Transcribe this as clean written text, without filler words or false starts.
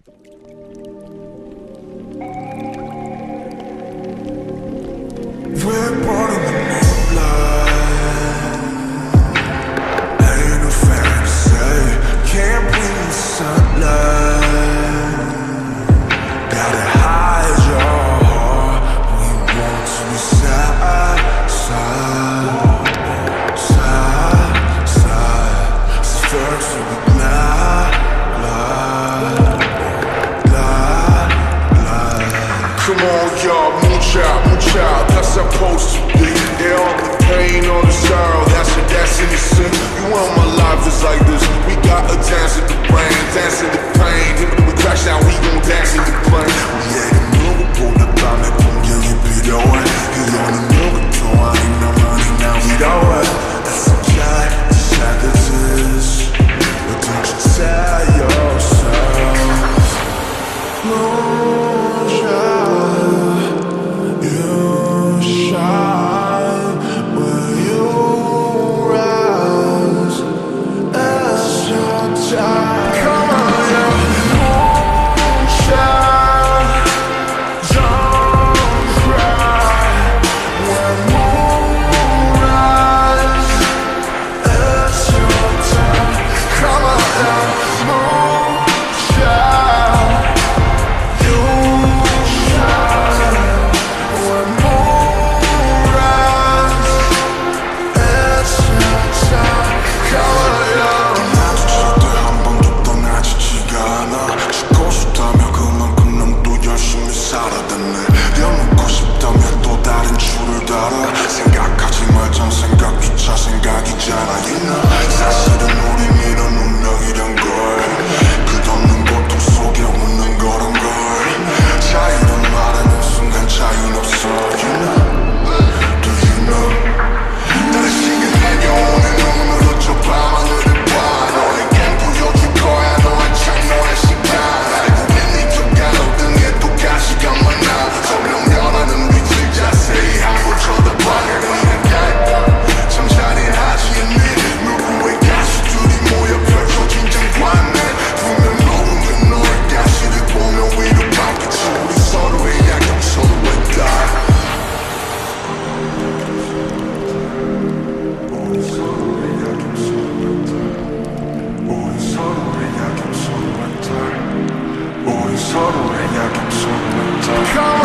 We're born in the moonlight. Ain't no fantasy. Can't breathe the sunlight. Gotta hide your heart. We want to be side, side, side, side. Start to be glide, glide, glide, glide. Come on, y'all, moonchild, moonchild. That's supposed to be. Yeah, all the pain, all the sorrow. That's innocent. You want my life is like this. We gotta dance in the rain, dance in the pain. Even though we crash down, we gon' dance in the plane. We ain't a 누구보다 밤에 공격이 필요해. 이러는 누구도 아닌 나만이 난 위로해. That's a lie, sad as is. But don't you tell yourself, moonchild, you shine when you rise. It's your time. Come on, yeah. Moonchild, don't cry when moon rise. It's your time. Come on, yeah. Moonchild, you shine when moon rise. It's your time. Come on, yeah. 나도 절대 한 번도 떠나지지가 않아. 죽고 싶다면 그만큼 넌 또 열심히 살아댔네. 려놓고 싶다면 또 다른 줄을 달아. 생각하지 말던 생각조차 생각이잖아. You know, 사실은 우린 이런 운명이란 걸. 끝없는 고통 속에 웃는 거란 걸. 자유는 말하는 순간 자유는 없어. You know, do you know? 나를 시간한 영혼의 눈으로 저 밤하늘을 봐. 너에겐 보여줄 거야 너의 창 너의 시간. 알고 있니 좁간 어등에 똑같이 감만나. 설명면하는 위치 자세히 하고 쳐다봐. 참 잔인하지 않니? 누구의 가수들이 모여 펼쳐진 장관에 분명 녹음된 너의 가시를 보며 위로받겠지. 우리 서로의 약점 서로의 딸. 우리 서로의 약점 서로의 딸. 우리 서로의 약점 서로의 딸. 우리 서로의 약점 서로의 딸.